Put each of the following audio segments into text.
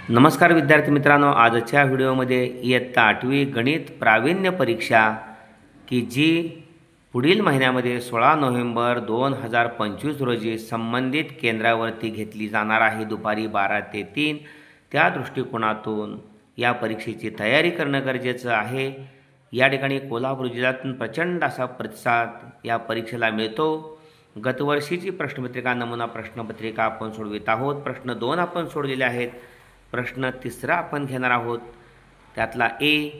नमस्कार विद्यार्थी मित्रांनो, आजच्या व्हिडिओमध्ये इयत्ता 8वी गणित प्रावीण्य परीक्षा की जी पुढील महिन्यामध्ये 16 नोव्हेंबर 2025 रोजी संबंधित केंद्रावरती घेतली जाणार आहे दुपारी 12 ते 3. त्या दृष्टिकोनातून या परीक्षेची तयारी करणं गरजेचं आहे. या ठिकाणी कोल्हापूर जिल्ह्यातून प्रचंड असा प्रतिसाद या परीक्षेला मिळतो. गतवर्षीची प्रश्नपत्रिका नमुना प्रश्नपत्रिका आपण सोडवित आहोत. प्रश्न 2 आपण सोडलेले आहेत. प्रश्न 3 आपण घेणार आहोत. त्यातला ए,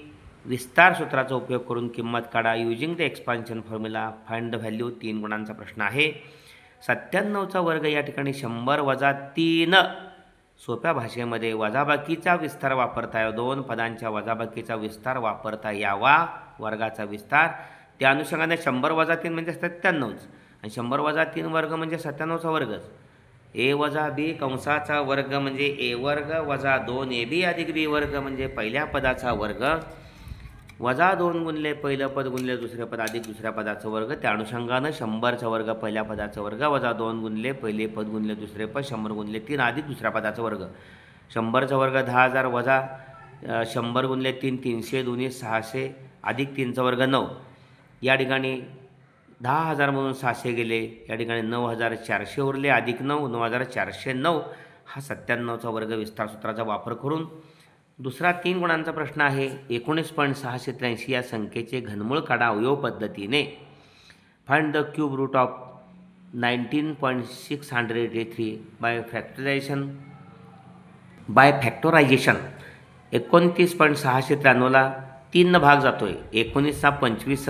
विस्तार सूत्राचा उपयोग करून किंमत काढा using the expansion formula, find the value. 3 गुणांचा प्रश्न आहे. 97चा वर्ग या ठिकाणी 100 वजा 3. सोप्या भाषेमध्ये वजाबाकीचा विस्तार वापरता यावा, 2 पदांच्या वजाबाकीचा विस्तार वापरता यावा, वर्गाचा विस्तार. त्या अनुषंगाने 100 वजा 3 म्हणजे 97च आणि 100 वजा 3 वर्ग म्हणजे 97चा वर्गच. ए वजा बी कंसाचा वर्ग म्हणजे ए वर्ग वजा 2ab अधिक बी वर्ग म्हणजे पहिल्या पदाचा वर्ग वजा 2 गुणले पहिलं पद गुणले दुसरे पद अधिक दुसऱ्या पदाचा वर्ग. त्या अनुषंगानं 100चा वर्ग पहिल्या पदाचा वर्ग वजा 2 गुणले पहिले पद गुणले दुसरे पद 100 गुणले 3 अधिक दुसऱ्या पदाचा वर्ग. 100चा वर्ग 10,000 वजा 100 गुणले 3 300 दोन्ही 600 अधिक 3चा वर्ग 9. या ठिकाणी 10,000 म्हणून 600 गेले. या ठिकाणी 9,400 उरले अधिक 9 9,409. हा 97चा वर्ग विस्तार सूत्राचा वापर करून. दुसरा 3 गुणांचा प्रश्न आहे. 19.683 या संख्येचे घनमूळ काढा अवयव पद्धतीने. Find the cube root of 19.683 by factorisation. 29.693ला 3 भाग जातोय. 19 25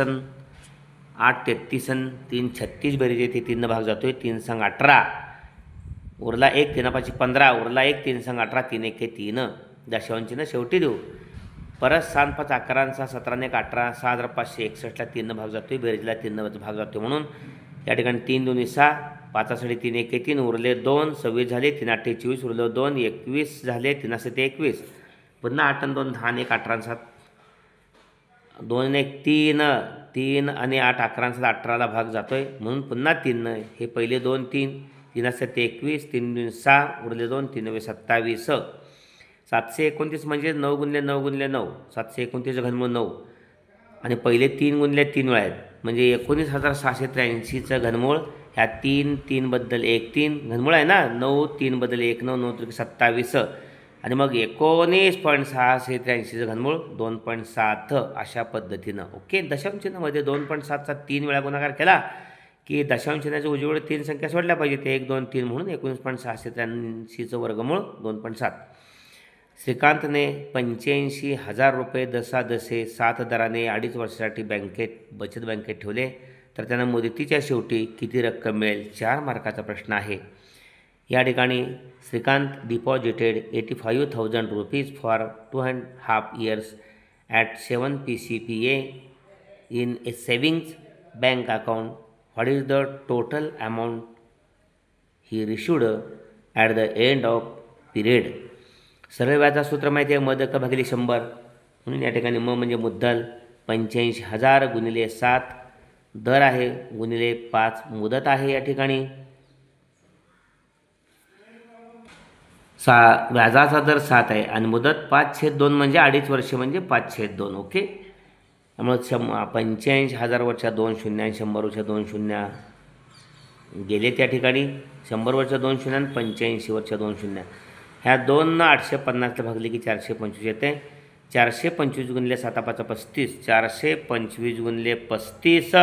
8 33 3 36 बेरीज येथे 3 भाग जातोय. 3 संग 18 उरला 1 3 5 15 उरला 1 3 संग 18 3 1 3. दशांशानं शेवटी देऊ. परत 7 5 11 17 1 18 6,561ला 3 भाग जातोय. बेरीजला 3 भाग जातोय म्हणून या ठिकाणी 3 2 6 5 3 1 3 उरले 2 26 झाले 3 8 24 उरले 2 21 झाले 3 21. पुन्हा 8 2 10 1 18 7 2 1 3 3 आणि 8 11 18ला भाग जातोय म्हणून पुन्हा 3. हे पहिले 2 3 3 21 3 2 6 उरले 2 3 27. 729 म्हणजे 9 गुणले 9 गुणले 9 729 घनमूळ 9 आणि पहिले 3 गुणले 3 वेळा आहेत म्हणजे 19,683चं घनमूळ. ह्या 3 3 बद्दल 1 3 घनमूळ आहे ना. 9 3 बद्दल 1 9 9 3 27 आणि मग 19.683चं घनमूळ 2.7 अशा पद्धतीनं. ओके. दशांशचिन्हामध्ये 2.7चा 3 वेळा गुणाकार केला की दशांशचिन्हाच्या उजवीकडे 3 संख्या सोडल्या पाहिजे. ते 1 2 3 म्हणून 19.683चं वर्गमूळ 2.7. श्रीकांतने 85,000 रुपये दसे 7 दराने 2.5 वर्षासाठी बचत बँकेत ठेवले तर त्यांना मुदतीच्या शेवटी किती रक्कम मिळेल? 4 मार्काचा प्रश्न आहे. या ठिकाणी Shrikant deposited 85,000 rupees for 2.5 years at 7 PCPA in a savings bank account. What is the total amount he received at the end of period. सरळ व्याजाचं सूत्र माहिती आहे. मद क भागिले 100 म्हणून या ठिकाणी म म्हणजे मुद्दल 85,000 गुणिले 7 दर आहे गुणिले 5 मुदत आहे. या ठिकाणी व्याजाचा दर 7 आहे आणि मुदत 5/2 म्हणजे 2.5 वर्ष म्हणजे 5/2. ओके. त्यामुळे 85,000 वरच्या 2 शून्य आणि 100 वरच्या 2 शून्य गेले. त्या ठिकाणी 100 वरच्या 2 शून्य आणि 85 वरच्या 2 शून्य. ह्या 2 850ला भागले की 425 येते. 425 गुणले 7 5 35 425 गुणले 35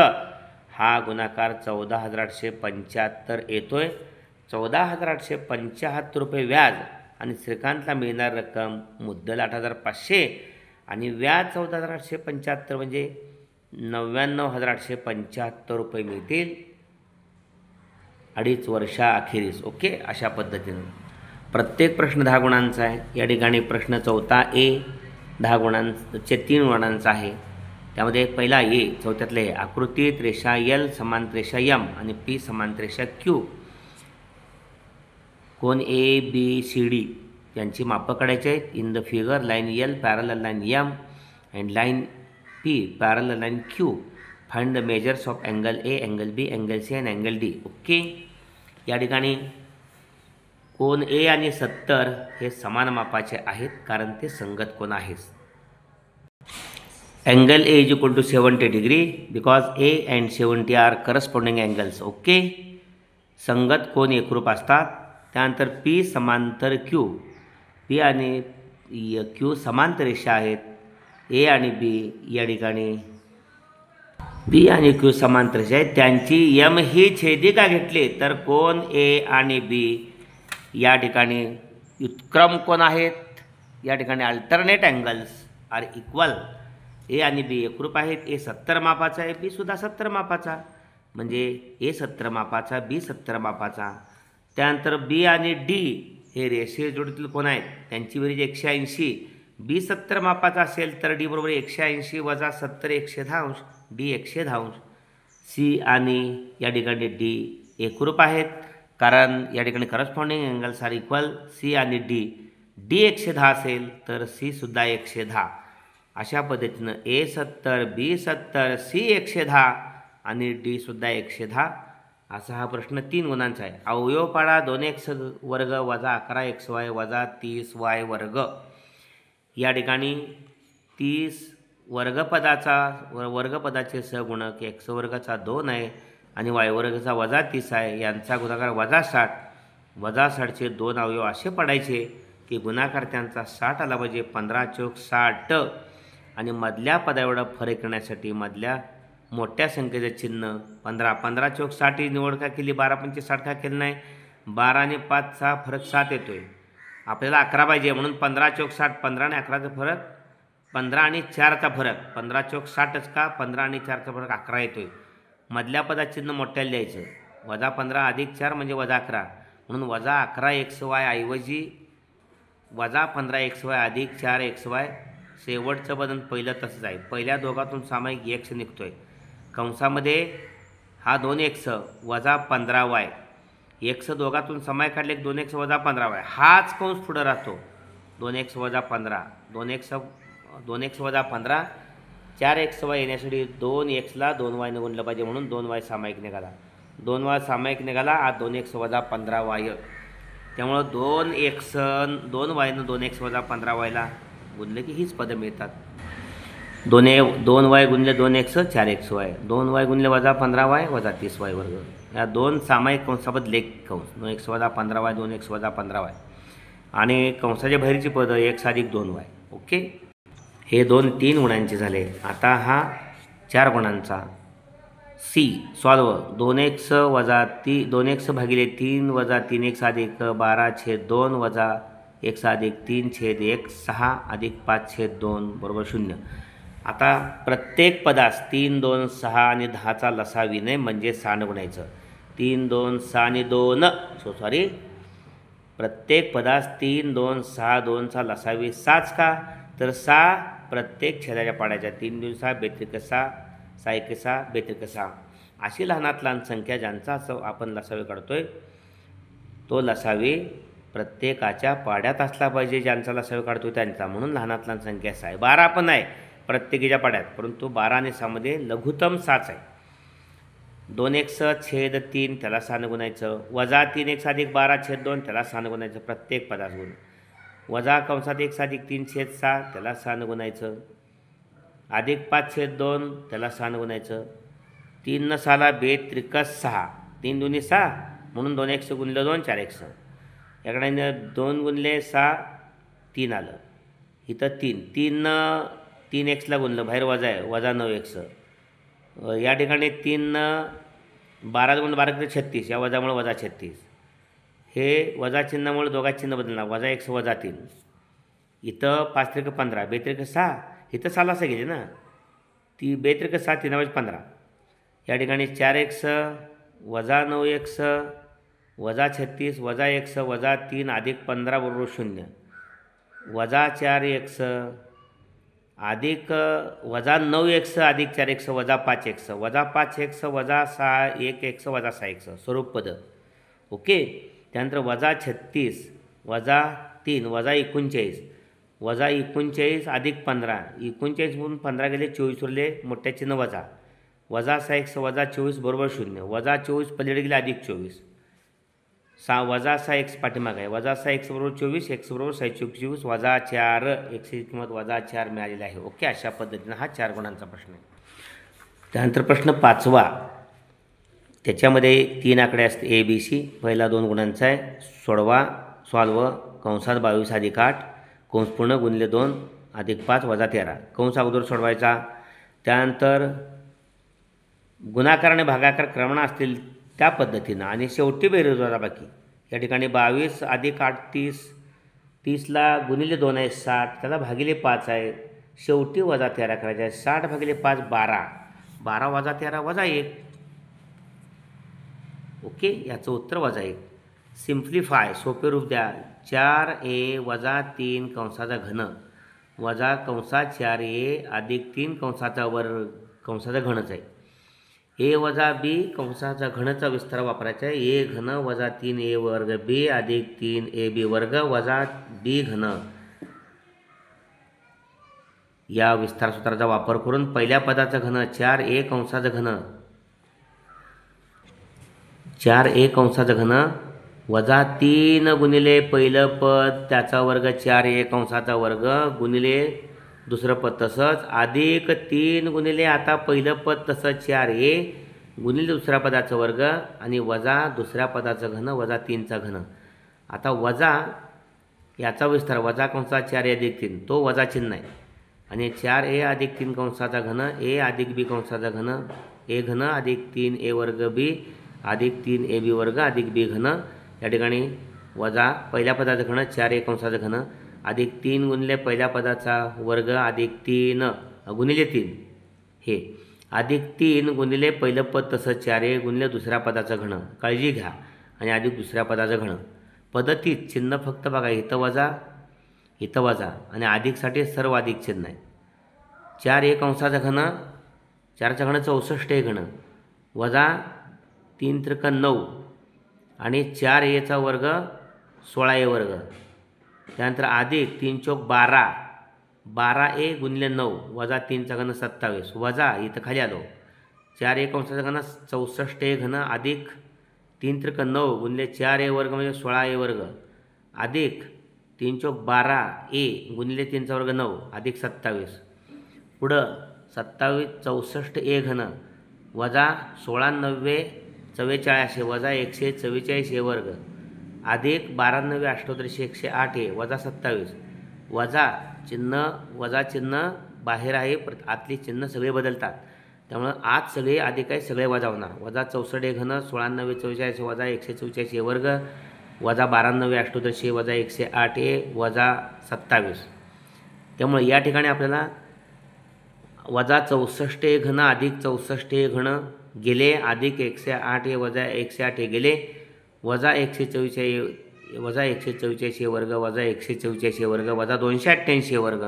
हा गुणाकार 14,875 येतोय. 14,875 रुपये व्याज आणि श्रीकांतला मिळणार रक्कम मुद्दल 8,500 आणि व्याज 14,875 म्हणजे 99,875 रुपये मिळतील 2.5 वर्षाअखेरीस. ओके. अशा पद्धतीनं प्रत्येक प्रश्न 10 गुणांचा आहे. या ठिकाणी प्रश्न 4था ए 10 गुणांचे 3 गुणांचा आहे. त्यामध्ये पहिला ए 4थ्यातले आकृतीत रेषा एल समांतर रेषा एम आणि पी समांतर रेषा क्यू. कोण ए बी सी डी यांची मापं काढायची आहेत. In the figure line L parallel line M and line P parallel line Q. Find the measures of angle A angle B angle C and angle D. Okay. या ठिकाणी कोन ए आणि 70 हे समान मापाचे आहेत कारण ते संगत कोन आहेत. Angle A is equal to 70 degree because A and 70 are corresponding angles. Okay, संगत कोन एकरूप असतात. त्यानंतर पी समांतर क्यू, पी आणि क्यू समांतर रेषा आहेत. ए आणि बी या ठिकाणी पी आणि क्यू समांतर रेषा आहेत. त्यांची एम ही छेदिका घेतली तर कोन ए आणि बी या ठिकाणी व्युत्क्रम कोन आहेत. या ठिकाणी अल्टरनेट अँगल्स आर इक्वल. ए आणि बी एकरूप आहेत. ए 70 मापाचा आहे, बी सुद्धा 70 मापाचा, म्हणजे ए 70 मापाचा, बी 70 मापाचा. त्यानंतर बी आणि डी हे रेषीय जोडीतील कोण आहेत, त्यांची बेरीज 180. बी 70 मापाचा असेल तर डी बरोबर 180 वजा 70 110 डी 110. सी आणि या ठिकाणी डी एकरूप आहेत कारण या ठिकाणी corresponding angles are equal. C आणि डी, डी 110 असेल तर सी सुद्धा 110. अशा पद्धतीनं ए 70, बी 70, सी 110 आणि डी सुद्धा 110. असा हा प्रश्न 3 गुणांचा आहे. अवयव पाडा 2x वर्ग वजा 11xy वजा 30y वर्ग. या ठिकाणी 30 वर्गपदाचे सहगुणक x वर्गाचा 2 आहे आणि y वर्गाचा वजा 30 आहे. यांचा गुणाकार वजा 60. वजा 60चे 2 अवयव असे पडायचे की गुणाकार त्यांचा 60 आला पाहिजे. 15 चौक 60 आणि मधल्या पदाएवढा फरक करण्यासाठी मधल्या मोठ्या संख्येचं चिन्ह 15 चौक 60 ही निवड का केली. 12 पंचे 60 का केलं नाही. 12 आणि 5चा फरक 7 येतोय. आपल्याला 11 पाहिजे म्हणून 15 चौक 60. 15 आणि 11चा फरक 15 आणि 4चा फरक 15 चौक 60च का 15 आणि 4चा फरक 11 येतोय. मधल्या पदात चिन्ह मोठ्याला द्यायचं. वजा 15 अधिक 4 म्हणजे वजा 11 म्हणून वजा 11xy ऐवजी वजा 15xy अधिक 4xy. शेवटचं बदल पहिलं तसंच आहे. पहिल्या दोघातून सामायिक x निघतोय. कंसामध्ये हा 2x वजा 15y. x दोघातून सामायिक काढले 2x वजा 15y. हाच कंस पुढं राहतो. 2x वजा 15, 2x वजा 15. 4xy येण्यासाठी 2xला 2y ने गुणलं पाहिजे म्हणून 2y सामायिक निघाला. 2y सामायिक निघाला. हा 2x वजा 15y. त्यामुळं 2x 2y 2x वजा 15yला गुणले की हीच पदं मिळतात. 2y गुणले 2x 4xy, 2y गुणले वजा 15y वजा 30y वर्ग. या 2 सामायिक कंसाबद्दल एक कंस 2x वजा 15y 2x वजा 15y आणि कंसाच्या बाहेरची पदं x अधिक 2y. ओके, हे 3 गुणांचे झाले. आता हा 4 गुणांचा सी सॉल्व. 2x वजा 2x भागिले 3 वजा 3x अधिक 12/2 वजा x अधिक 3/1 6 अधिक 5/2 बरोबर 0. आता प्रत्येक पदास 3, 2, 6 आणि 10चा लसा विनय म्हणजे 6 गुणायचं. 3, 2, 6 आणि 2 प्रत्येक पदास 3, 2, 6, 2चा लसावी 6 का तर 6 प्रत्येक छेदाच्या पाड्याच्या. 3, 2, 6 बेत्रिक 6, 6, 1, 6 बेत्रिक 6. अशी लहानात लहान संख्या ज्यांचा आपण लसावी काढतोय तो लसावी प्रत्येकाच्या पाड्यात असला पाहिजे. ज्यांचा लसावी काढतो त्यांचा, म्हणून लहानात लहान संख्या 6 आहे. 12 पण आहे प्रत्येकीच्या पाड्यात, परंतु 12 आणि 6 मध्ये लघुतम 6 आहे. 2x/3 त्याला 6 गुणायचं. वजा 3x अधिक 12/2 त्याला 6 गुणायचं प्रत्येक पदास गुण. वजा कंसात x अधिक 3/6 त्याला 6 गुणायचं. अधिक 5/2 त्याला 6 गुणायचं. 3 न 6ला बेत्रिक 6, 3 दुनी 6 म्हणून 2x गुणलं 2 4x. याकडे 2 गुणले 6 3 आलं. इथं 3 3xला गुणलं बाहेर वजा आहे वजा 9x. या ठिकाणी 3 12 गुण 12 36 या वजामुळे वजा 36. हे वजा चिन्हामुळे दोघा चिन्ह बदलणार. वजा x वजा 3. इथं 5 15 बेत्रिक 6 इथं 6 असं गेले ना. ती बेत्रिक 6 3 15. या ठिकाणी 4x वजा 9x वजा 36 वजा x वजा 3 अधिक 15 बरोबर 0. वजा 4x अधिक वजा 9x अधिक 4x वजा 5x वजा 5x वजा 1x वजा 6x स्वरूप पदं. ओके, त्यानंतर वजा 36 वजा 3 वजा 39 वजा 39 अधिक 15. 39 म्हणून 15 गेले 24 उरले मोठ्या चिन्ह वजा. वजा 6x वजा 24 बरोबर 0. वजा 24 पलीकडे गेले अधिक 24. वजा 6 एक्स पाठीमाग आहे, वजा 6 एक्स बरोबर 24, एक्स बरोबर 624 वजा 4 एक्सची किंमत वजा 4 मिळालेली आहे. ओके, अशा पद्धतीनं हा 4 गुणांचा प्रश्न आहे. त्यानंतर प्रश्न 5वा, त्याच्यामध्ये 3 आकडे असते ए बी सी. पहिला 2 गुणांचा आहे, सॉल्व कंसात 22 अधिक 8 कंस पूर्ण गुणिले 2 अधिक 5 वजा 13. कंस अगोदर सोडवायचा, त्यानंतर गुणाकार आणि भागाकार क्रमणं असतील त्या पद्धतीनं, आणि शेवटी बेरीज वजाबाकी. या ठिकाणी 22 अधिक 8 30, 30ला गुणिले 2 आहे 60, त्याला भागिले 5 आहे, शेवटी वजा 13 करायचे आहे. 60 भागिले 5 12, 12 वजा 13 वजा 1. ओके, याचं उत्तर वजा 1. सिम्प्लिफाय, सोपे रूप द्या. 4a वजा 3 कंसाचा घन वजा कंसात 4a अधिक 3 कंसाचा वर्ग कंसाचा घनच आहे. ए वजा बी कंसाचा घनचा विस्तार वापरायचा आहे. ए घन वजा 3a वर्ग बी अधिक 3ab वर्ग वजा बी घन. या विस्तार सूत्राचा वापर करून पहिल्या पदाचा घन 4a कंसाचा घन, 4a कंसाचा घन वजा 3 गुणिले पहिलं पद त्याचा वर्ग 4a कंसाचा वर्ग गुणिले दुसरं पद तसंच अधिक 3 गुणिले आता पहिलं पद तसंच 4a गुणिले दुसऱ्या पदाचा वर्ग आणि वजा दुसऱ्या पदाचं घन वजा 3चा घन. आता वजा याचा विस्तार वजा कंसात 4a अधिक 3 तो वजा चिन्ह आहे, आणि 4a अधिक 3 कंसाचा घन a अधिक b कंसाचा घन a घन अधिक 3a वर्ग b अधिक 3ab वर्ग अधिक b घन. या ठिकाणी वजा पहिल्या पदाचं घन 4a कंसाचं घन अधिक 3 गुणिले पहिल्या पदाचा वर्ग अधिक 3 गुणिले 3 हे अधिक 3 गुणिले पहिलं पद तसंच 4a गुणिले दुसऱ्या पदाचं घन, काळजी घ्या, आणि अधिक दुसऱ्या पदाचं घन. पद्धतीत चिन्ह फक्त बघा, इथं वजा आणि अधिकसाठी सर्व अधिक चिन्ह आहे. 4a कंसाचा घन 4चा घन 64 घन वजा 3 त्रिक 9 आणि 4a वर्ग 16a वर्ग, त्यानंतर अधिक 3 चौक 12 12a गुणिले 9 वजा 3चा घन 27 वजा इथं खाली आलो 4a कंसाचा घन 64a घन अधिक 3 त्रिक 9 गुणिले 4a वर्ग म्हणजे 16a वर्ग अधिक 3 चौक 12a गुणिले 3चा वर्ग 9 अधिक 27. पुढं 27 64a घन वजा 16 90 44 वजा 144a वर्ग अधिक 12 90 88 108a वजा 27 वजा चिन्ह बाहेर आहे, आतली चिन्ह सगळे बदलतात, त्यामुळं आत सगळे अधिक आहे सगळे वजा होणार. वजा 64a घन 16 90 44 वजा 144a वर्ग वजा 12 90 88 वजा 108a वजा 27. त्यामुळे या ठिकाणी आपल्याला वजा 64a घन अधिक 64a घन गेले अधिक 108a वजा 108a गेले वजा 144 वजा 144 वर्ग वजा 144 वर्ग वजा 288 वर्ग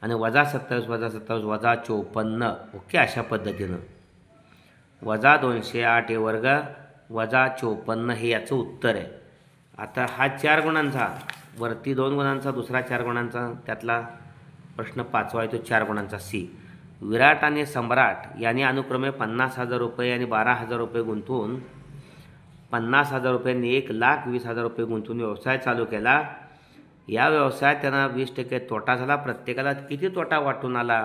आणि वजा 27 वजा 27 वजा 54. ओके, अशा पद्धतीनं वजा 208 वर्ग वजा 54 हे याचं उत्तर आहे. आता हा 4 गुणांचा, वरती 2 गुणांचा, दुसरा 4 गुणांचा, त्यातला प्रश्न 5वा आहे तो 4 गुणांचा सी. विराट आणि सम्राट यांनी अनुक्रमे 50,000 रुपये आणि 12,000 रुपये गुंतवून 50,000 रुपयांनी 1,20,000 रुपये गुंतवून व्यवसाय चालू केला. या व्यवसायात त्यांना 20% तोटा झाला. प्रत्येकाला किती तोटा वाटून आला?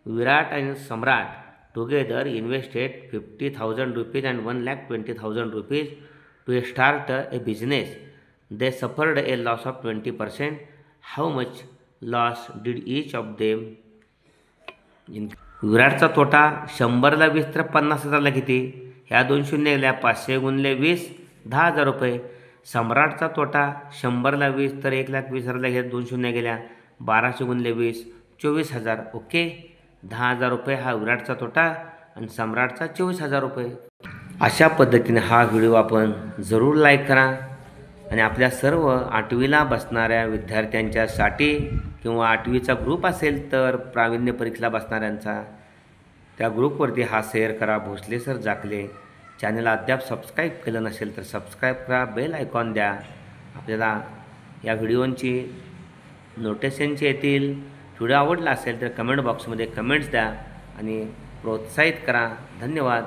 विराट आणि Samrat together invested 50,000 rupees and 1,20,000 rupees to start a business. They suffered a loss of 20%. How much loss did each of them? विराटचा तोटा 100ला 20 तर 50,000ला किती? ह्या 2 शून्य गेल्या, 500 गुणिले 20 10,000 रुपये. सम्राटचा तोटा 100ला 20 तर 1,20,000ला घेत 2 शून्य गेल्या, 1200 गुणिले 20 24,000. ओके, 10,000 रुपये हा विराटचा तोटा आणि सम्राटचा 24,000 रुपये. अशा पद्धतीने हा व्हिडिओ आपण जरूर लाईक करा आणि आपल्या सर्व 8वीला बसणाऱ्या विद्यार्थ्यांच्यासाठी किंवा 8वीचा ग्रुप असेल तर प्रावीण्य परीक्षेला बसणाऱ्यांचा त्या ग्रुपवरती हा शेअर करा. भोसले सर जाकले चॅनलला अद्याप सबस्क्राईब केलं नसेल तर सबस्क्राईब करा, बेल आयकॉन द्या. आपल्याला या व्हिडिओंची नोटिफिकेशनची येतील. व्हिडिओ आवडला असेल तर कमेंट बॉक्समध्ये कमेंट्स द्या आणि प्रोत्साहित करा. धन्यवाद.